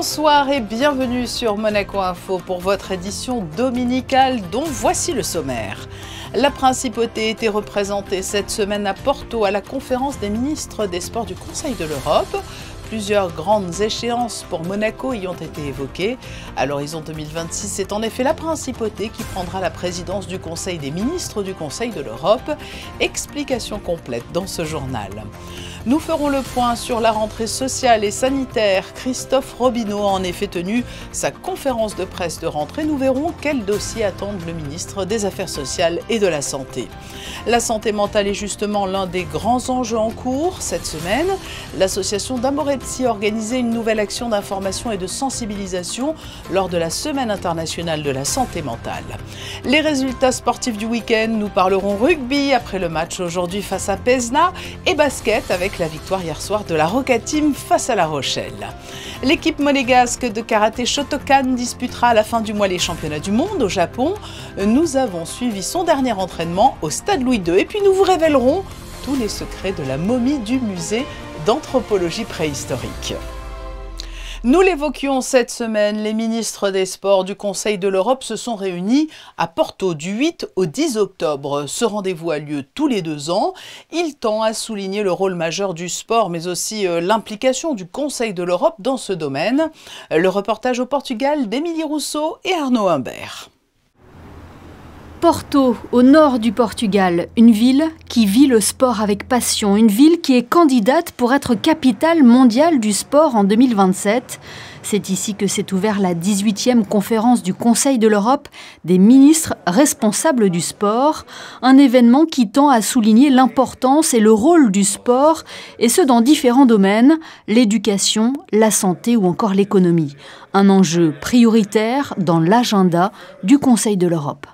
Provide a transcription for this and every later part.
Bonsoir et bienvenue sur Monaco Info pour votre édition dominicale dont voici le sommaire. La principauté était représentée cette semaine à Porto à la conférence des ministres des Sports du Conseil de l'Europe. Plusieurs grandes échéances pour Monaco y ont été évoquées. À l'horizon 2026, c'est en effet la principauté qui prendra la présidence du Conseil des ministres du Conseil de l'Europe. Explication complète dans ce journal. Nous ferons le point sur la rentrée sociale et sanitaire. Christophe Robineau a en effet tenu sa conférence de presse de rentrée. Nous verrons quels dossiers attendent le ministre des Affaires sociales et de la Santé. La santé mentale est justement l'un des grands enjeux en cours. Cette semaine, l'association d'Amorezzi a organisé une nouvelle action d'information et de sensibilisation lors de la Semaine internationale de la santé mentale. Les résultats sportifs du week-end, nous parlerons rugby après le match aujourd'hui face à Pézenas et basket avec la victoire hier soir de la Roca Team face à La Rochelle. L'équipe monégasque de karaté Shotokan disputera à la fin du mois les championnats du monde au Japon. Nous avons suivi son dernier entraînement au Stade Louis II et puis nous vous révélerons tous les secrets de la momie du musée d'anthropologie préhistorique. Nous l'évoquions cette semaine, les ministres des Sports du Conseil de l'Europe se sont réunis à Porto du 8 au 10 octobre. Ce rendez-vous a lieu tous les 2 ans. Il tend à souligner le rôle majeur du sport, mais aussi l'implication du Conseil de l'Europe dans ce domaine. Le reportage au Portugal d'Émilie Rousseau et Arnaud Humbert. Porto, au nord du Portugal, une ville qui vit le sport avec passion, une ville qui est candidate pour être capitale mondiale du sport en 2027. C'est ici que s'est ouverte la 18e conférence du Conseil de l'Europe des ministres responsables du sport, un événement qui tend à souligner l'importance et le rôle du sport, et ce dans différents domaines, l'éducation, la santé ou encore l'économie. Un enjeu prioritaire dans l'agenda du Conseil de l'Europe.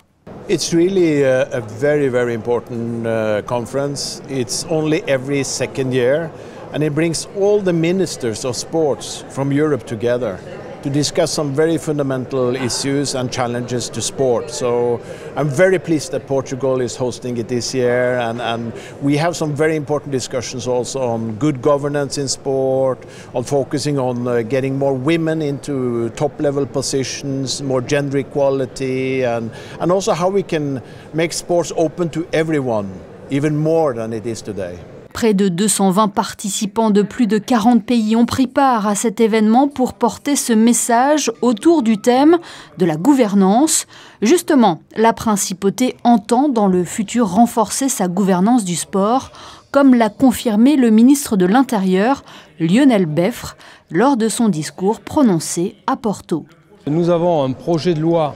It's really a very, very important conference. It's only every second year, and it brings all the ministers of sports from Europe together to discuss some very fundamental issues and challenges to sport. So I'm very pleased that Portugal is hosting it this year, and we have some very important discussions also on good governance in sport, on focusing on getting more women into top-level positions, more gender equality, and also how we can make sports open to everyone, even more than it is today. Près de 220 participants de plus de 40 pays ont pris part à cet événement pour porter ce message autour du thème de la gouvernance. Justement, la principauté entend dans le futur renforcer sa gouvernance du sport, comme l'a confirmé le ministre de l'Intérieur, Lionel Beffre, lors de son discours prononcé à Porto. Nous avons un projet de loi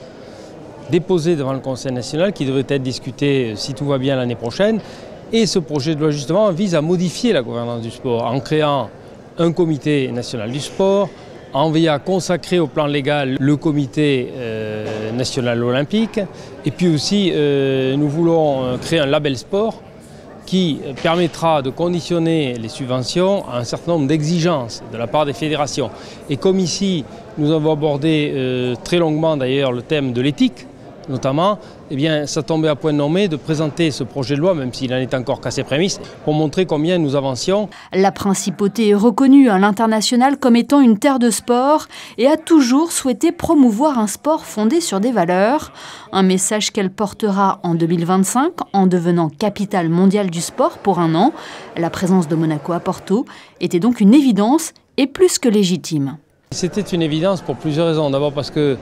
déposé devant le Conseil national qui devrait être discuté, si tout va bien, l'année prochaine. Et ce projet de loi, justement, vise à modifier la gouvernance du sport en créant un comité national du sport, en veillant à consacrer au plan légal le comité national olympique. Et puis aussi, nous voulons créer un label sport qui permettra de conditionner les subventions à un certain nombre d'exigences de la part des fédérations. Et comme ici, nous avons abordé très longuement d'ailleurs le thème de l'éthique, notamment, eh bien, ça tombait à point nommé de présenter ce projet de loi, même s'il en est encore qu'à ses prémices, pour montrer combien nous avancions. La principauté est reconnue à l'international comme étant une terre de sport et a toujours souhaité promouvoir un sport fondé sur des valeurs. Un message qu'elle portera en 2025 en devenant capitale mondiale du sport pour 1 an. La présence de Monaco à Porto était donc une évidence et plus que légitime. C'était une évidence pour plusieurs raisons. D'abord parce que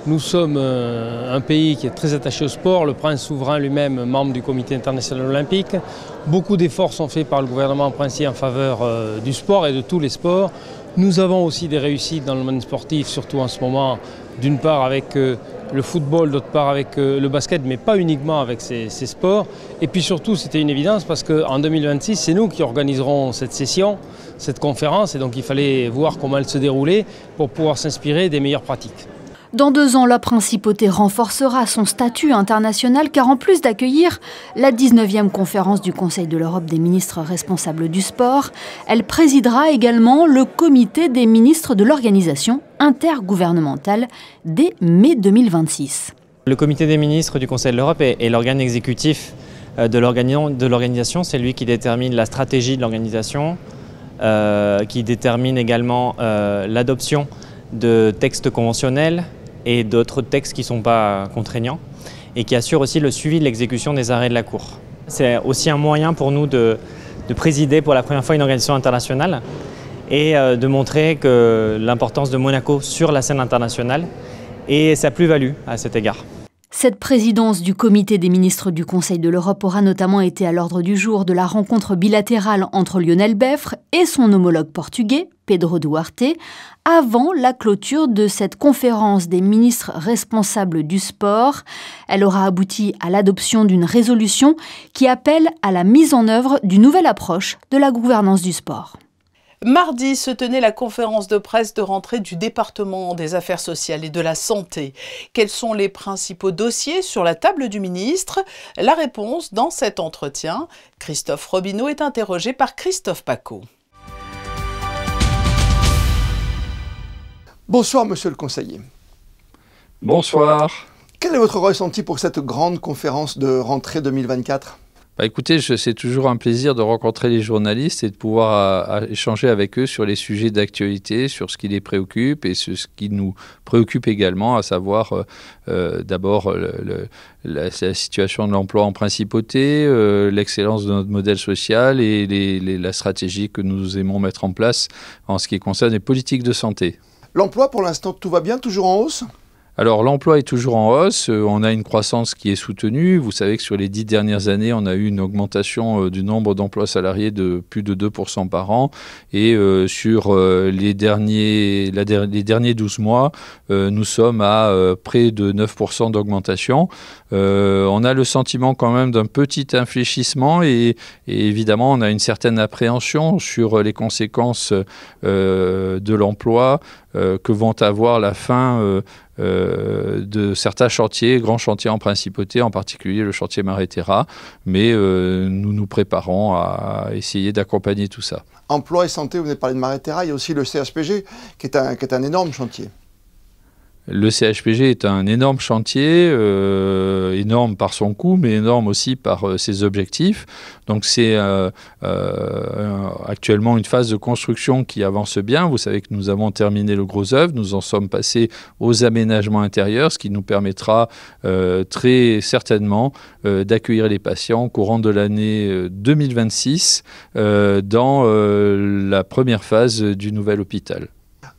nous sommes un pays qui est très attaché au sport, le prince souverain lui-même, membre du comité international olympique. Beaucoup d'efforts sont faits par le gouvernement princier en faveur du sport et de tous les sports. Nous avons aussi des réussites dans le domaine sportif, surtout en ce moment, d'une part avec le football, d'autre part avec le basket, mais pas uniquement avec ces sports. Et puis surtout, c'était une évidence parce qu'en 2026, c'est nous qui organiserons cette session, cette conférence, et donc il fallait voir comment elle se déroulait pour pouvoir s'inspirer des meilleures pratiques. Dans 2 ans, la principauté renforcera son statut international car en plus d'accueillir la 19e conférence du Conseil de l'Europe des ministres responsables du sport, elle présidera également le comité des ministres de l'organisation intergouvernementale dès mai 2026. Le comité des ministres du Conseil de l'Europe est l'organe exécutif de l'organisation. C'est lui qui détermine la stratégie de l'organisation, qui détermine également l'adoption de textes conventionnels et d'autres textes qui ne sont pas contraignants et qui assurent aussi le suivi de l'exécution des arrêts de la Cour. C'est aussi un moyen pour nous de présider pour la première fois une organisation internationale et de montrer que l'importance de Monaco sur la scène internationale et sa plus-value à cet égard. Cette présidence du comité des ministres du Conseil de l'Europe aura notamment été à l'ordre du jour de la rencontre bilatérale entre Lionel Beffre et son homologue portugais, Pedro Duarte, avant la clôture de cette conférence des ministres responsables du sport. Elle aura abouti à l'adoption d'une résolution qui appelle à la mise en œuvre d'une nouvelle approche de la gouvernance du sport. Mardi se tenait la conférence de presse de rentrée du département des Affaires sociales et de la Santé. Quels sont les principaux dossiers sur la table du ministre? La réponse dans cet entretien. Christophe Robineau est interrogé par Christophe Pacaud. Bonsoir, monsieur le conseiller. Bonsoir. Quel est votre ressenti pour cette grande conférence de rentrée 2024 ? Écoutez, c'est toujours un plaisir de rencontrer les journalistes et de pouvoir échanger avec eux sur les sujets d'actualité, sur ce qui les préoccupe et ce qui nous préoccupe également, à savoir d'abord la situation de l'emploi en principauté, l'excellence de notre modèle social et la stratégie que nous aimons mettre en place en ce qui concerne les politiques de santé. L'emploi, pour l'instant, tout va bien, toujours en hausse ? Alors l'emploi est toujours en hausse, on a une croissance qui est soutenue. Vous savez que sur les 10 dernières années, on a eu une augmentation du nombre d'emplois salariés de plus de 2% par an. Et sur les derniers 12 mois, nous sommes à près de 9% d'augmentation. On a le sentiment quand même d'un petit infléchissement et évidemment, on a une certaine appréhension sur les conséquences de l'emploi que vont avoir la fin de certains chantiers, grands chantiers en principauté, en particulier le chantier Maréterra, mais nous nous préparons à essayer d'accompagner tout ça. Emploi et santé, vous venez de parler de Maréterra, il y a aussi le CHPG qui est un énorme chantier. Le CHPG est un énorme chantier, énorme par son coût, mais énorme aussi par ses objectifs. Donc c'est actuellement une phase de construction qui avance bien. Vous savez que nous avons terminé le gros œuvre, nous en sommes passés aux aménagements intérieurs, ce qui nous permettra très certainement d'accueillir les patients au courant de l'année 2026 dans la première phase du nouvel hôpital.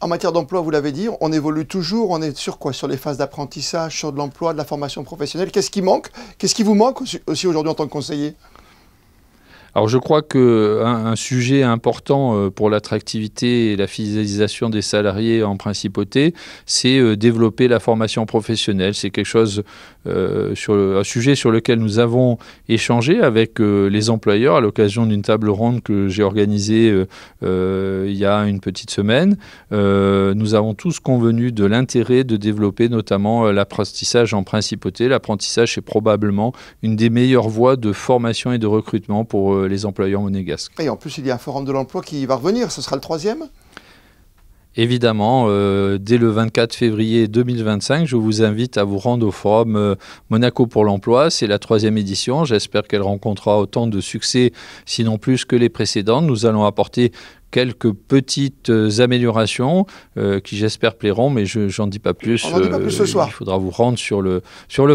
En matière d'emploi, vous l'avez dit, on évolue toujours. On est sur quoi? Sur les phases d'apprentissage, sur de l'emploi, de la formation professionnelle. Qu'est-ce qui manque? Qu'est-ce qui vous manque aussi aujourd'hui en tant que conseiller? Alors je crois qu'un sujet important pour l'attractivité et la fidélisation des salariés en principauté, c'est développer la formation professionnelle. C'est quelque chose, un sujet sur lequel nous avons échangé avec les employeurs à l'occasion d'une table ronde que j'ai organisée il y a une petite semaine. Nous avons tous convenu de l'intérêt de développer notamment l'apprentissage en principauté. L'apprentissage est probablement une des meilleures voies de formation et de recrutement pour les employeurs monégasques. Et en plus, il y a un forum de l'emploi qui va revenir, ce sera le 3e ? Évidemment, dès le 24 février 2025, je vous invite à vous rendre au forum Monaco pour l'emploi. C'est la 3e édition. J'espère qu'elle rencontrera autant de succès, sinon plus que les précédentes. Nous allons apporter quelques petites améliorations qui j'espère plairont, mais j'en dis pas plus. On n'en dit pas plus ce soir. Il faudra vous rendre sur le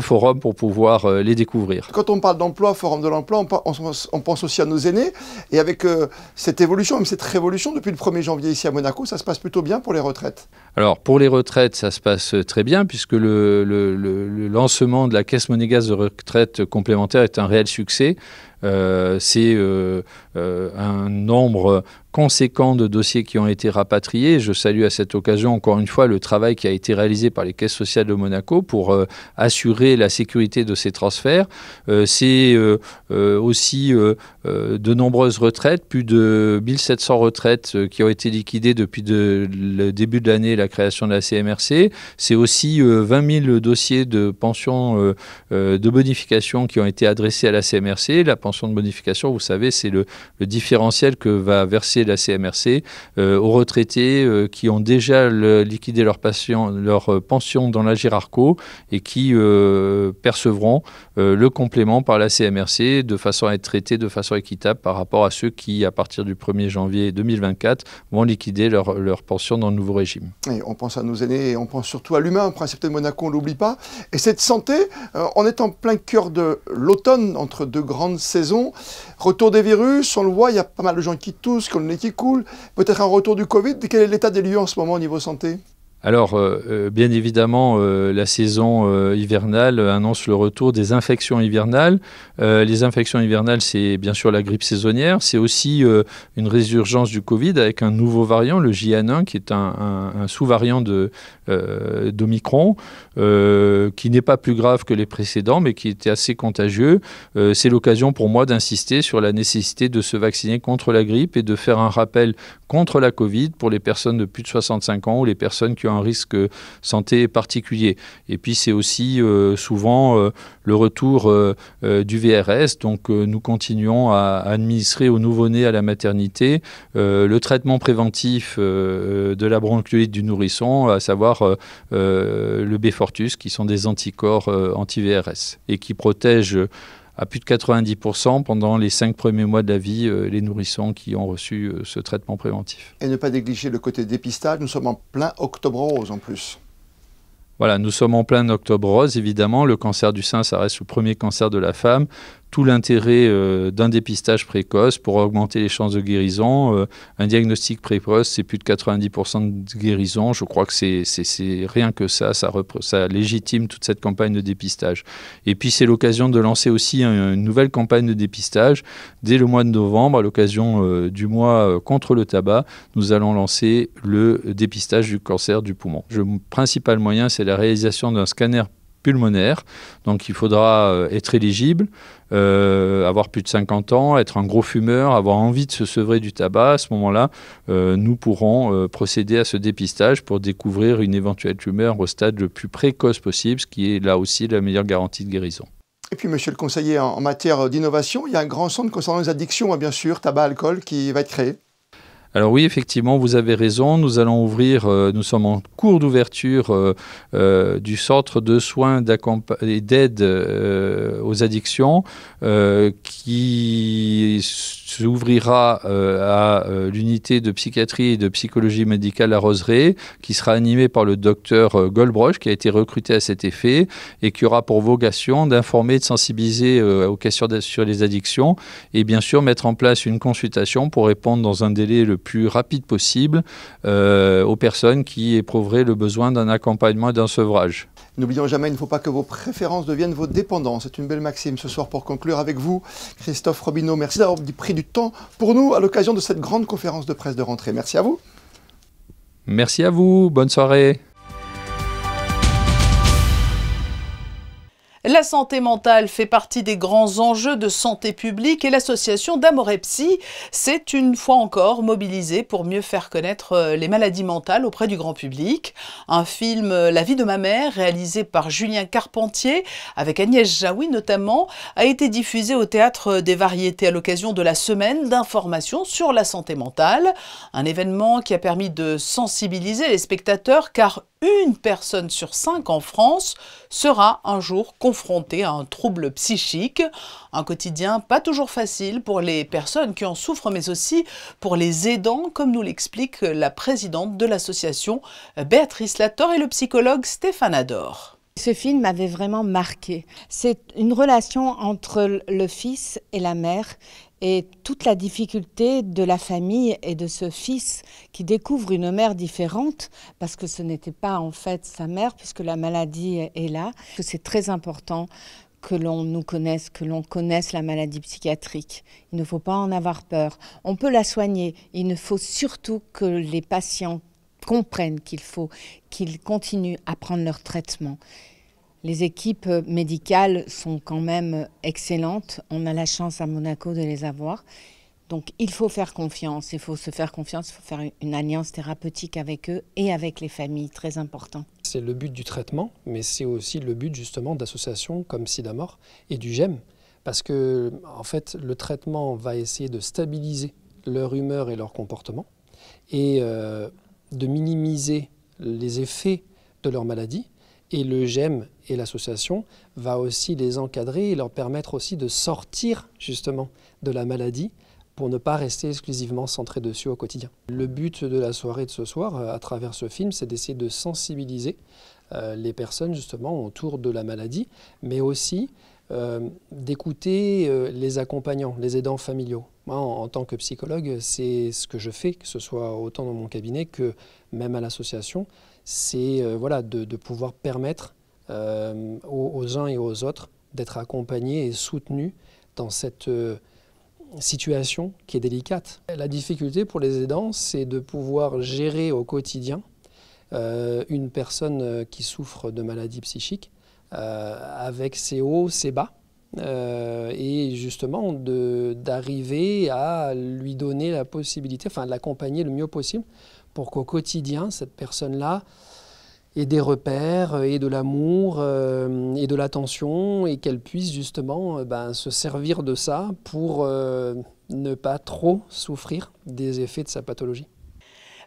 forum pour pouvoir les découvrir. Quand on parle d'emploi, forum de l'emploi, on pense aussi à nos aînés. Et avec cette évolution, même cette révolution, depuis le 1er janvier ici à Monaco, ça se passe plutôt bien pour les retraites? Alors, pour les retraites, ça se passe très bien, puisque le lancement de la Caisse monégasque de retraite complémentaire est un réel succès. C'est un nombre conséquent de dossiers qui ont été rapatriés. Je salue à cette occasion encore une fois le travail qui a été réalisé par les caisses sociales de Monaco pour assurer la sécurité de ces transferts. C'est aussi de nombreuses retraites, plus de 1700 retraites qui ont été liquidées depuis le début de l'année, la création de la CMRC. C'est aussi 20 000 dossiers de pensions de bonification qui ont été adressés à la CMRC. La pension de bonification, vous savez, c'est le différentiel que va verser la CMRC aux retraités qui ont déjà liquidé leur pension dans la Girarco et qui percevront le complément par la CMRC de façon à être traités de façon équitable par rapport à ceux qui, à partir du 1er janvier 2024, vont liquider leur pension dans le nouveau régime. Et on pense à nos aînés et on pense surtout à l'humain, Principauté de Monaco, on ne l'oublie pas. Et cette santé, on est en plein cœur de l'automne, entre deux grandes saisons. Retour des virus, on le voit, il y a pas mal de gens qui toussent, qui ont le nez qui coule. Peut-être un retour du Covid. Quel est l'état des lieux en ce moment au niveau santé ? Alors, bien évidemment, la saison hivernale annonce le retour des infections hivernales. Les infections hivernales, c'est bien sûr la grippe saisonnière. C'est aussi une résurgence du Covid avec un nouveau variant, le JN1, qui est un sous-variant d'Omicron, qui n'est pas plus grave que les précédents, mais qui était assez contagieux. C'est l'occasion pour moi d'insister sur la nécessité de se vacciner contre la grippe et de faire un rappel contre la Covid pour les personnes de plus de 65 ans ou les personnes qui ont un risque santé particulier. Et puis c'est aussi souvent le retour du VRS. Donc nous continuons à administrer aux nouveau-nés à la maternité le traitement préventif de la bronchiolite du nourrisson, à savoir le Beyfortus, qui sont des anticorps anti-VRS et qui protègent à plus de 90% pendant les 5 premiers mois de la vie, les nourrissons qui ont reçu ce traitement préventif. Et ne pas négliger le côté dépistage, nous sommes en plein octobre rose en plus. Voilà, nous sommes en plein octobre rose, évidemment. Le cancer du sein, ça reste le premier cancer de la femme. Tout l'intérêt d'un dépistage précoce pour augmenter les chances de guérison. Un diagnostic précoce, c'est plus de 90% de guérison. Je crois que c'est rien que ça légitime toute cette campagne de dépistage. Et puis c'est l'occasion de lancer aussi une nouvelle campagne de dépistage. Dès le mois de novembre, à l'occasion du mois contre le tabac, nous allons lancer le dépistage du cancer du poumon. Le principal moyen, c'est la réalisation d'un scanner pulmonaire. Donc il faudra être éligible, avoir plus de 50 ans, être un gros fumeur, avoir envie de se sevrer du tabac. À ce moment-là, nous pourrons procéder à ce dépistage pour découvrir une éventuelle tumeur au stade le plus précoce possible, ce qui est là aussi la meilleure garantie de guérison. Et puis, monsieur le conseiller, en matière d'innovation, il y a un grand centre concernant les addictions, bien sûr, tabac, alcool, qui va être créé. Alors oui, effectivement, vous avez raison. Nous allons ouvrir, nous sommes en cours d'ouverture du centre de soins et d'aide aux addictions qui s'ouvrira à l'unité de psychiatrie et de psychologie médicale à Roseraie, qui sera animée par le docteur Goldbroch, qui a été recruté à cet effet et qui aura pour vocation d'informer et de sensibiliser aux questions sur les addictions et bien sûr mettre en place une consultation pour répondre dans un délai le plus rapide possible aux personnes qui éprouveraient le besoin d'un accompagnement et d'un sevrage. N'oublions jamais, il ne faut pas que vos préférences deviennent vos dépendances. C'est une belle maxime ce soir pour conclure avec vous. Christophe Robineau, merci d'avoir pris du temps pour nous à l'occasion de cette grande conférence de presse de rentrée. Merci à vous. Merci à vous. Bonne soirée. La santé mentale fait partie des grands enjeux de santé publique et l'association d'Amorepsy s'est une fois encore mobilisée pour mieux faire connaître les maladies mentales auprès du grand public. Un film, La vie de ma mère, réalisé par Julien Carpentier, avec Agnès Jaoui notamment, a été diffusé au Théâtre des Variétés à l'occasion de la semaine d'information sur la santé mentale. Un événement qui a permis de sensibiliser les spectateurs car une personne sur 5 en France sera un jour confrontée à un trouble psychique. Un quotidien pas toujours facile pour les personnes qui en souffrent, mais aussi pour les aidants, comme nous l'explique la présidente de l'association Béatrice Lator et le psychologue Stéphane Ador. Ce film m'avait vraiment marqué. C'est une relation entre le fils et la mère et toute la difficulté de la famille et de ce fils qui découvre une mère différente parce que ce n'était pas en fait sa mère puisque la maladie est là. C'est très important que l'on nous connaisse, que l'on connaisse la maladie psychiatrique. Il ne faut pas en avoir peur. On peut la soigner. Il ne faut surtout que les patients comprennent qu'il faut qu'ils continuent à prendre leur traitement. Les équipes médicales sont quand même excellentes. On a la chance à Monaco de les avoir. Donc il faut faire confiance. Il faut se faire confiance. Il faut faire une alliance thérapeutique avec eux et avec les familles. Très important. C'est le but du traitement, mais c'est aussi le but justement d'associations comme Sidamor et du GEM. Parce que en fait, le traitement va essayer de stabiliser leur humeur et leur comportement et de minimiser les effets de leur maladie Et le GEM et l'association va aussi les encadrer et leur permettre aussi de sortir justement de la maladie pour ne pas rester exclusivement centré dessus au quotidien. Le but de la soirée de ce soir, à travers ce film, c'est d'essayer de sensibiliser les personnes justement autour de la maladie, mais aussi d'écouter les accompagnants, les aidants familiaux. Moi, en tant que psychologue, c'est ce que je fais, que ce soit autant dans mon cabinet que même à l'association, c'est voilà, de pouvoir permettre aux uns et aux autres d'être accompagnés et soutenus dans cette situation qui est délicate. La difficulté pour les aidants, c'est de pouvoir gérer au quotidien une personne qui souffre de maladies psychiques avec ses hauts, ses bas, et justement d'arriver à lui donner la possibilité, enfin l'accompagner le mieux possible pour qu'au quotidien, cette personne-là ait des repères, ait de l'amour et de l'attention, et qu'elle puisse justement se servir de ça pour ne pas trop souffrir des effets de sa pathologie.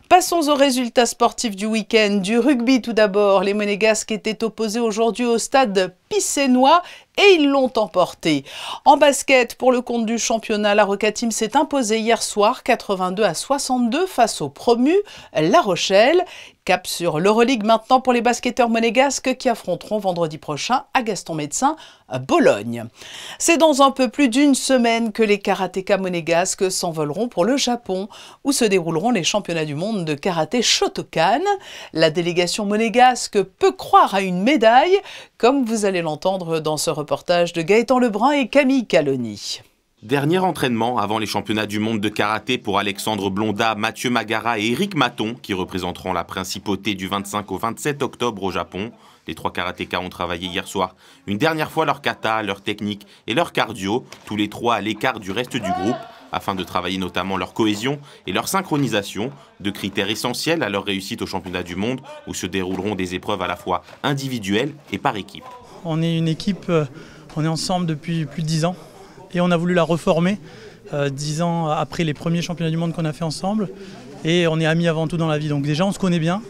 Passons aux résultats sportifs du week-end. Du rugby tout d'abord. Les Monégasques étaient opposés aujourd'hui au stade Pissénois et ils l'ont emporté. En basket, pour le compte du championnat, la Roca Team s'est imposée hier soir 82-62 face au promu La Rochelle. Cap sur l'Euroleague maintenant pour les basketteurs monégasques qui affronteront vendredi prochain à Gaston-Médecin Bologne. C'est dans un peu plus d'une semaine que les karatékas monégasques s'envoleront pour le Japon, où se dérouleront les championnats du monde de karaté Shotokan. La délégation monégasque peut croire à une médaille, comme vous allez l'entendre dans ce reportage de Gaëtan Lebrun et Camille Caloni. Dernier entraînement avant les championnats du monde de karaté pour Alexandre Blondat, Mathieu Magara et Éric Maton, qui représenteront la principauté du 25 au 27 octobre au Japon. Les trois karatékas ont travaillé hier soir une dernière fois leur kata, leur technique et leur cardio, tous les trois à l'écart du reste du groupe, afin de travailler notamment leur cohésion et leur synchronisation, deux critères essentiels à leur réussite aux championnats du monde, où se dérouleront des épreuves à la fois individuelles et par équipe. On est une équipe, on est ensemble depuis plus de 10 ans. Et on a voulu la reformer 10 ans après les premiers championnats du monde qu'on a fait ensemble. Et on est amis avant tout dans la vie. Donc déjà, on se connaît bien,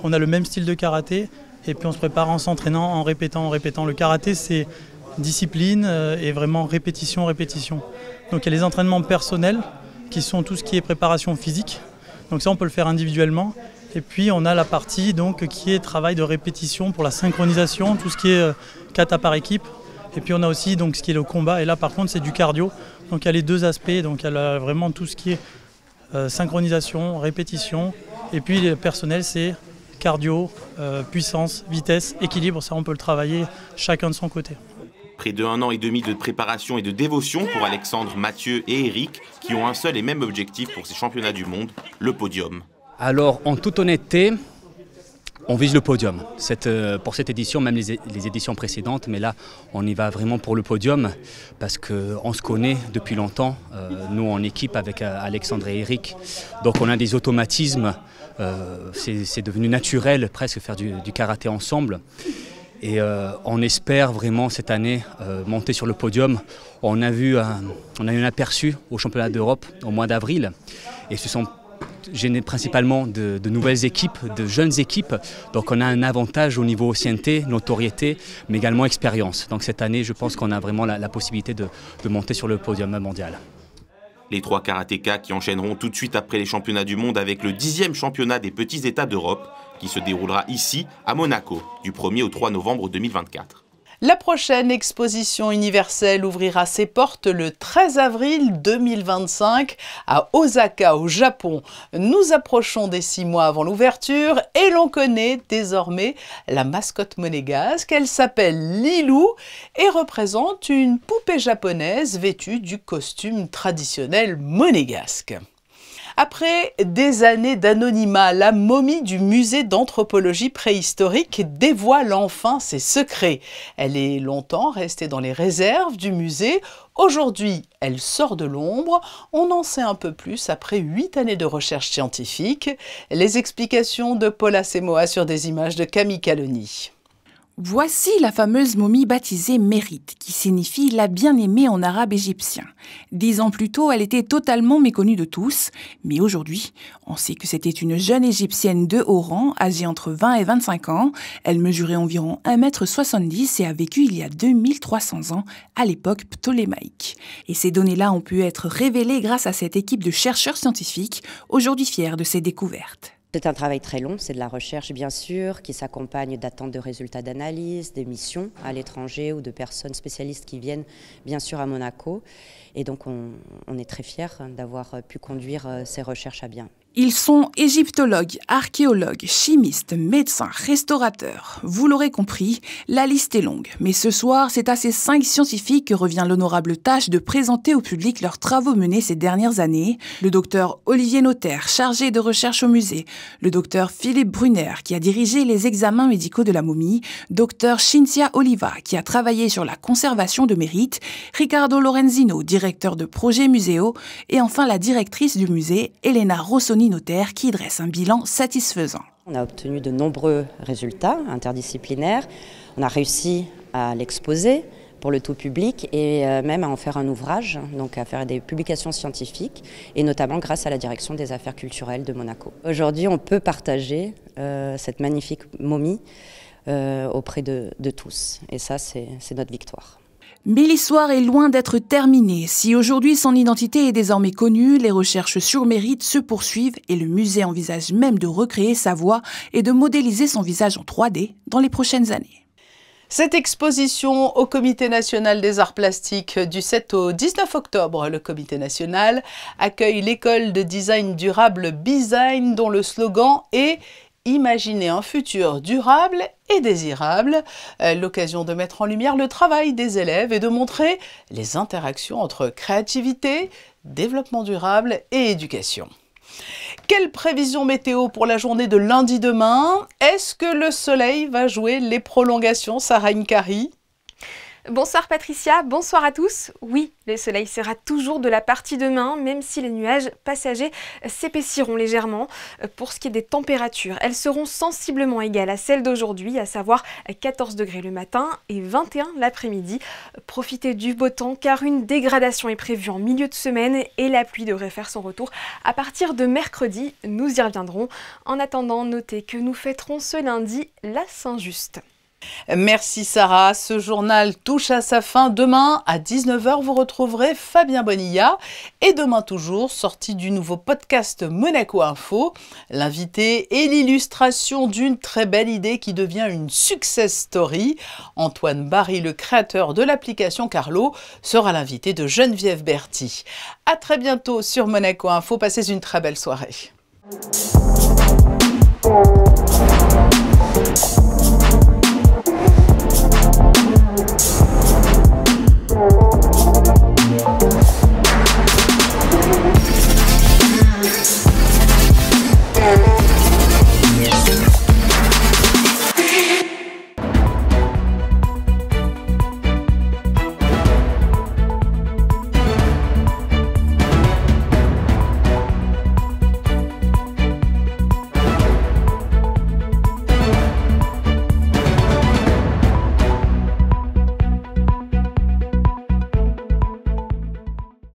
on a le même style de karaté. Et puis on se prépare en s'entraînant, en répétant. Le karaté, c'est discipline et vraiment répétition. Donc il y a les entraînements personnels qui sont tout ce qui est préparation physique. Donc ça, on peut le faire individuellement. Et puis on a la partie donc, qui est travail de répétition pour la synchronisation, tout ce qui est kata par équipe. Et puis on a aussi donc, ce qui est le combat, et là par contre c'est du cardio. Donc il y a les deux aspects, donc il y a vraiment tout ce qui est synchronisation, répétition. Et puis le personnel c'est cardio, puissance, vitesse, équilibre, ça on peut le travailler chacun de son côté. Près de 1 an et demi de préparation et de dévotion pour Alexandre, Mathieu et Éric, qui ont un seul et même objectif pour ces championnats du monde, le podium. Alors en toute honnêteté, on vise le podium. Pour cette édition, même les éditions précédentes, mais là, on y va vraiment pour le podium parce qu'on se connaît depuis longtemps, nous en équipe avec Alexandre et Éric. Donc on a des automatismes, c'est devenu naturel presque faire du karaté ensemble. Et on espère vraiment cette année monter sur le podium. On a eu un aperçu au championnat d'Europe au mois d'avril et ce sont principalement de nouvelles équipes, de jeunes équipes. Donc on a un avantage au niveau ancienneté, notoriété, mais également expérience. Donc cette année, je pense qu'on a vraiment la possibilité de monter sur le podium mondial. Les trois karatékas qui enchaîneront tout de suite après les championnats du monde avec le 10e championnat des petits États d'Europe qui se déroulera ici, à Monaco, du 1er au 3 novembre 2024. La prochaine exposition universelle ouvrira ses portes le 13 avril 2025 à Osaka, au Japon. Nous approchons des 6 mois avant l'ouverture et l'on connaît désormais la mascotte monégasque. Elle s'appelle Lilou et représente une poupée japonaise vêtue du costume traditionnel monégasque. Après des années d'anonymat, la momie du musée d'anthropologie préhistorique dévoile enfin ses secrets. Elle est longtemps restée dans les réserves du musée. Aujourd'hui, elle sort de l'ombre. On en sait un peu plus après 8 années de recherche scientifique. Les explications de Paula Semoa sur des images de Camille Caloni. Voici la fameuse momie baptisée Mérite, qui signifie la bien-aimée en arabe égyptien. 10 ans plus tôt, elle était totalement méconnue de tous, mais aujourd'hui, on sait que c'était une jeune égyptienne de haut rang, âgée entre 20 et 25 ans. Elle mesurait environ 1,70 m et a vécu il y a 2300 ans, à l'époque ptolémaïque. Et ces données-là ont pu être révélées grâce à cette équipe de chercheurs scientifiques, aujourd'hui fiers de ces découvertes. C'est un travail très long, c'est de la recherche bien sûr, qui s'accompagne d'attentes de résultats d'analyse, des missions à l'étranger ou de personnes spécialistes qui viennent bien sûr à Monaco. Et donc on est très fiers d'avoir pu conduire ces recherches à bien. Ils sont égyptologues, archéologues, chimistes, médecins, restaurateurs. Vous l'aurez compris, la liste est longue. Mais ce soir, c'est à ces 5 scientifiques que revient l'honorable tâche de présenter au public leurs travaux menés ces dernières années. Le docteur Olivier Notaire, chargé de recherche au musée. Le docteur Philippe Brunner, qui a dirigé les examens médicaux de la momie. Docteur Cynthia Oliva, qui a travaillé sur la conservation de Mérite. Riccardo Lorenzino, directeur de projet muséo. Et enfin la directrice du musée, Elena Rossoni Notaire, qui dresse un bilan satisfaisant. On a obtenu de nombreux résultats interdisciplinaires. On a réussi à l'exposer pour le tout public et même à en faire un ouvrage, donc à faire des publications scientifiques, et notamment grâce à la direction des affaires culturelles de Monaco. Aujourd'hui, on peut partager cette magnifique momie auprès de tous, et ça, c'est notre victoire. Mais l'histoire est loin d'être terminée. Si aujourd'hui son identité est désormais connue, les recherches sur Mérite se poursuivent et le musée envisage même de recréer sa voix et de modéliser son visage en 3D dans les prochaines années. Cette exposition au Comité national des arts plastiques du 7 au 19 octobre, le Comité national accueille l'école de design durable Bizine dont le slogan est « Imaginer un futur durable et désirable », l'occasion de mettre en lumière le travail des élèves et de montrer les interactions entre créativité, développement durable et éducation. Quelle prévision météo pour la journée de lundi demain? Est-ce que le soleil va jouer les prolongations, Sarah Nkari? Bonsoir Patricia, bonsoir à tous. Oui, le soleil sera toujours de la partie demain, même si les nuages passagers s'épaissiront légèrement. Pour ce qui est des températures, elles seront sensiblement égales à celles d'aujourd'hui, à savoir 14 degrés le matin et 21 l'après-midi. Profitez du beau temps car une dégradation est prévue en milieu de semaine et la pluie devrait faire son retour à partir de mercredi. Nous y reviendrons. En attendant, notez que nous fêterons ce lundi la Saint-Just. Merci Sarah, ce journal touche à sa fin. Demain à 19 h, vous retrouverez Fabien Bonilla et demain toujours, sortie du nouveau podcast Monaco Info, l'invité et l'illustration d'une très belle idée qui devient une success story. Antoine Barry, le créateur de l'application Carlo, sera l'invité de Geneviève Berti. À très bientôt sur Monaco Info, passez une très belle soirée.